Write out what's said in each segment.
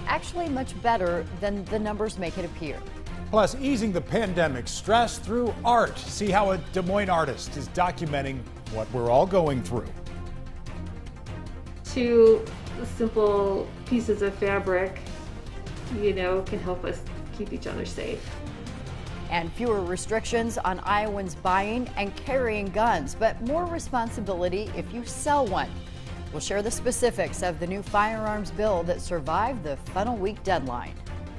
actually much better than the numbers make it appear. Plus, easing the pandemic stress through art. See how a Des Moines artist is documenting what we're all going through. Two simple pieces of fabric, can help us keep each other safe. And fewer restrictions on Iowans buying and carrying guns, but more responsibility if you sell one. We'll share the specifics of the new firearms bill that survived the Funnel Week deadline.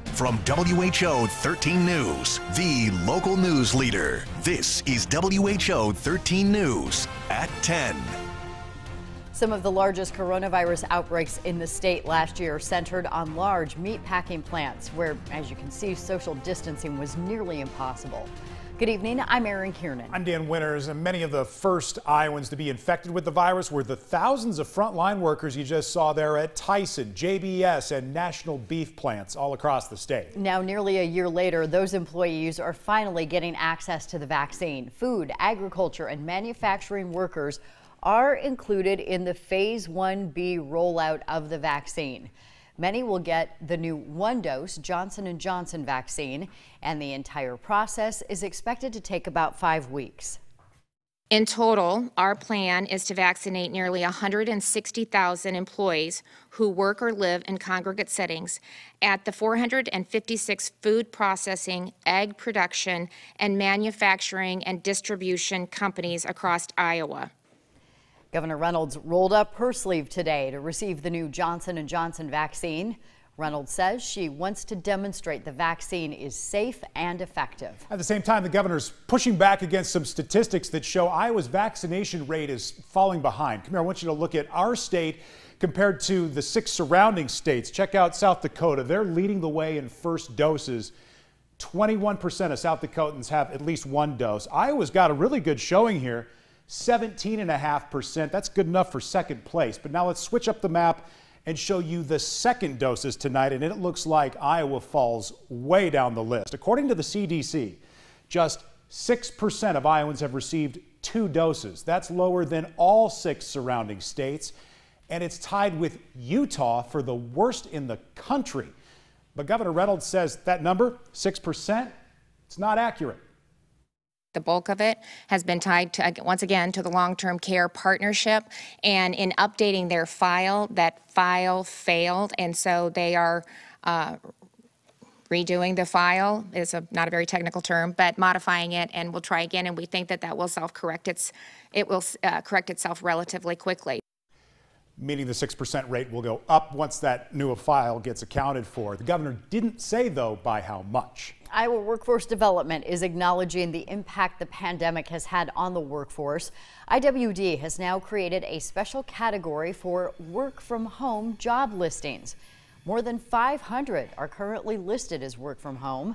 From WHO 13 News, the local news leader, this is WHO 13 News at 10. Some of the largest coronavirus outbreaks in the state last year centered on large meat packing plants where, as you can see, social distancing was nearly impossible. Good evening, I'm Erin Kiernan. I'm Dan Winters, and many of the first Iowans to be infected with the virus were the thousands of frontline workers you just saw there at Tyson, JBS, and National Beef plants all across the state. Now, nearly a year later, those employees are finally getting access to the vaccine. Food, agriculture, and manufacturing workers are included in the Phase 1B rollout of the vaccine. Many will get the new one-dose Johnson & Johnson vaccine, and the entire process is expected to take about 5 weeks. In total, our plan is to vaccinate nearly 160,000 employees who work or live in congregate settings at the 456 food processing, egg production, and manufacturing and distribution companies across Iowa. Governor Reynolds rolled up her sleeve today to receive the new Johnson & Johnson vaccine. Reynolds says she wants to demonstrate the vaccine is safe and effective. At the same time, the governor's pushing back against some statistics that show Iowa's vaccination rate is falling behind. Come here, I want you to look at our state compared to the 6 surrounding states. Check out South Dakota. They're leading the way in first doses. 21% of South Dakotans have at least one dose. Iowa's got a really good showing here. 17.5%. That's good enough for second place. But now let's switch up the map and show you the second doses tonight. And it looks like Iowa falls way down the list. According to the CDC, just 6% of Iowans have received 2 doses. That's lower than all 6 surrounding states. And it's tied with Utah for the worst in the country. But Governor Reynolds says that number, 6%, it's not accurate. The bulk of it has been tied to, once again, to the long-term care partnership, and in updating their file, that file failed, and so they are redoing the file. Is not a very technical term, but modifying it, and we'll try again, and we think that will self-correct. It will correct itself relatively quickly. Meaning the 6% rate will go up once that new file gets accounted for. The governor didn't say, though, by how much. Iowa Workforce Development is acknowledging the impact the pandemic has had on the workforce. IWD has now created a special category for work from home job listings. More than 500 are currently listed as work from home.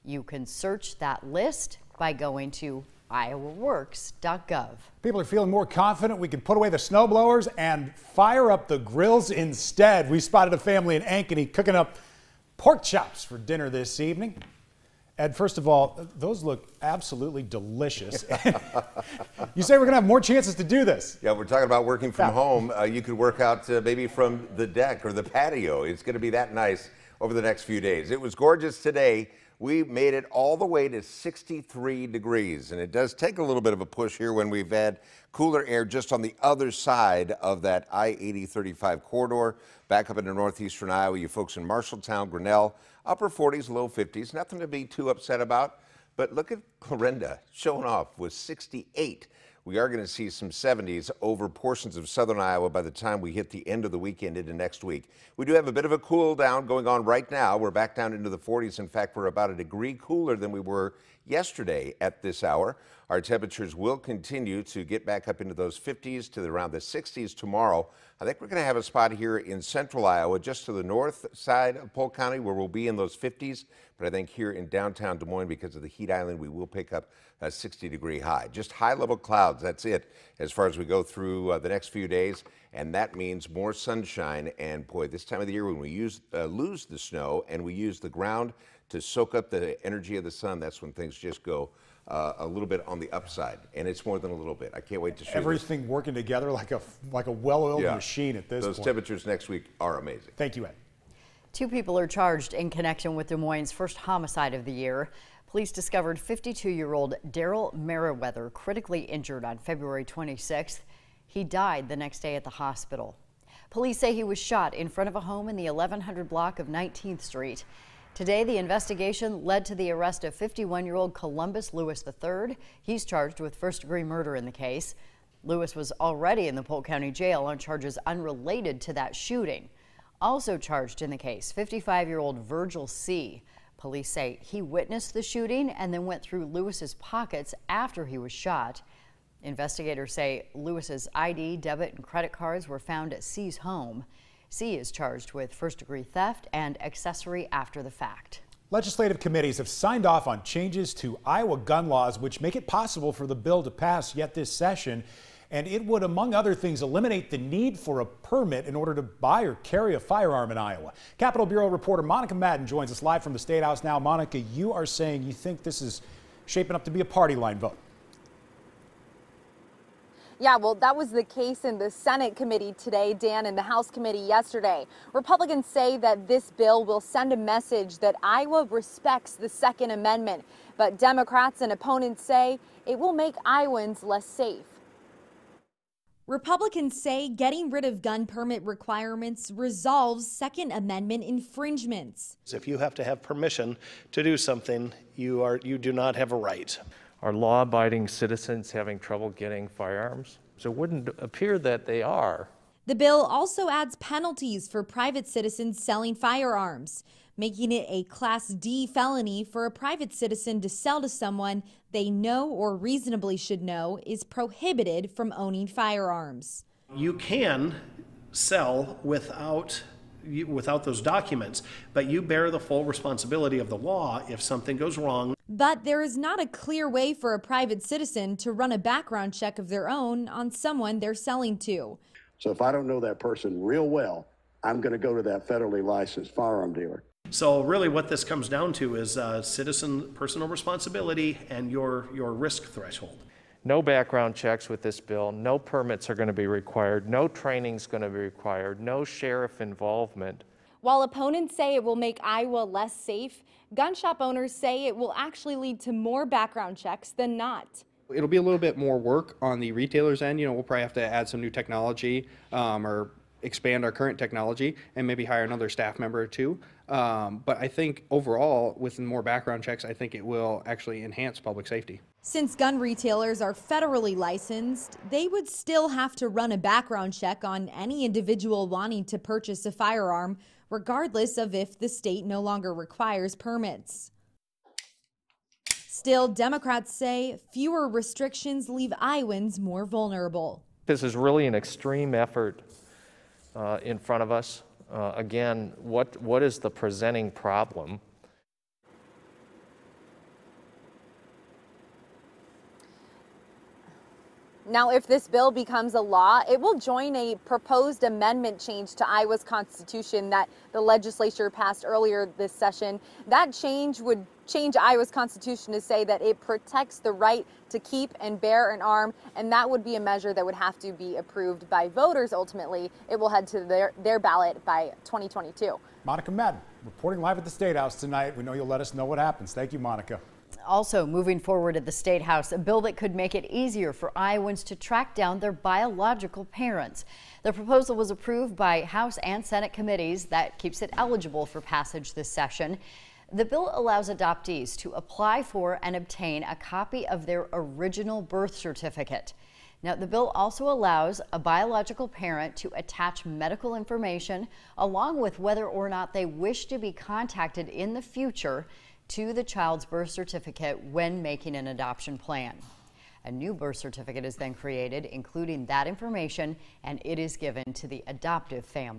You can search that list by going to iowaworks.gov. People are feeling more confident we can put away the snowblowers and fire up the grills instead. We spotted a family in Ankeny cooking up pork chops for dinner this evening. Ed, first of all, those look absolutely delicious. You say we're going to have more chances to do this. Yeah, we're talking about working from home. You could work out maybe from the deck or the patio. It's going to be that nice over the next few days. It was gorgeous today. We made it all the way to 63 degrees, and it does take a little bit of a push here when we've had cooler air just on the other side of that I-80-35 corridor. Back up into northeastern Iowa, you folks in Marshalltown, Grinnell, upper 40s, low 50s, nothing to be too upset about. But look at Clarinda showing off with 68. We are going to see some 70s over portions of southern Iowa by the time we hit the end of the weekend into next week. We do have a bit of a cool down going on right now. We're back down into the 40s. In fact, we're about a degree cooler than we were yesterday at this hour. Our temperatures will continue to get back up into those 50s to around the 60s tomorrow. I think we're going to have a spot here in central Iowa, just to the north side of Polk County, where we'll be in those 50s. But I think here in downtown Des Moines, because of the heat island, we will pick up a 60-degree high. Just high-level clouds, that's it, as far as we go through the next few days. And that means more sunshine. And boy, this time of the year when we lose the snow and we use the ground to soak up the energy of the sun, that's when things just go a little bit on the upside, and it's more than a little bit. I can't wait to show everything working together like a well-oiled machine at this point. Those temperatures next week are amazing. Thank you, Ed. Two people are charged in connection with Des Moines' first homicide of the year. Police discovered 52-year-old Daryl Merriweather critically injured on February 26th. He died the next day at the hospital. Police say he was shot in front of a home in the 1100 block of 19th Street. Today, the investigation led to the arrest of 51-year-old Columbus Lewis III. He's charged with first-degree murder in the case. Lewis was already in the Polk County Jail on charges unrelated to that shooting. Also charged in the case, 55-year-old Virgil C. Police say he witnessed the shooting and then went through Lewis's pockets after he was shot. Investigators say Lewis's ID, debit, and credit cards were found at C's home. C is charged with first-degree theft and accessory after the fact. Legislative committees have signed off on changes to Iowa gun laws which make it possible for the bill to pass yet this session. And it would, among other things, eliminate the need for a permit in order to buy or carry a firearm in Iowa. Capitol Bureau reporter Monica Madden joins us live from the State House now. Monica, you are saying you think this is shaping up to be a party line vote. Yeah, well, that was the case in the Senate committee today, Dan, and the House committee yesterday. Republicans say that this bill will send a message that Iowa respects the Second Amendment, but Democrats and opponents say it will make Iowans less safe. Republicans say getting rid of gun permit requirements resolves Second Amendment infringements. If you have to have permission to do something, you do not have a right. Are law-abiding citizens having trouble getting firearms? So it wouldn't appear that they are. The bill also adds penalties for private citizens selling firearms, making it a Class D felony for a private citizen to sell to someone they know or reasonably should know is prohibited from owning firearms. You can sell without those documents, but you bear the full responsibility of the law if something goes wrong. But there is not a clear way for a private citizen to run a background check of their own on someone they're selling to. So if I don't know that person real well, I'm going to go to that federally licensed firearm dealer. So really what this comes down to is citizen personal responsibility and your risk threshold. No background checks with this bill. No permits are going to be required. No training is going to be required. No sheriff involvement. While opponents say it will make Iowa less safe, gun shop owners say it will actually lead to more background checks than not. It'll be a little bit more work on the retailer's end. We'll probably have to add some new technology or expand our current technology and maybe hire another staff member or two. But I think overall, with more background checks, I think it will actually enhance public safety. Since gun retailers are federally licensed, they would still have to run a background check on any individual wanting to purchase a firearm, regardless of if the state no longer requires permits. Still, Democrats say fewer restrictions leave Iowans more vulnerable. This is really an extreme effort in front of us. Again, what is the presenting problem? Now, if this bill becomes a law, it will join a proposed amendment change to Iowa's Constitution that the legislature passed earlier this session. That change would change Iowa's Constitution to say that it protects the right to keep and bear an arm, and that would be a measure that would have to be approved by voters ultimately. It will head to their ballot by 2022. Monica Madden, reporting live at the State House tonight. We know you'll let us know what happens. Thank you, Monica. Also moving forward at the State House, a bill that could make it easier for Iowans to track down their biological parents. The proposal was approved by House and Senate committees. That keeps it eligible for passage this session. The bill allows adoptees to apply for and obtain a copy of their original birth certificate. Now, the bill also allows a biological parent to attach medical information along with whether or not they wish to be contacted in the future to the child's birth certificate when making an adoption plan. A new birth certificate is then created, including that information, and it is given to the adoptive family.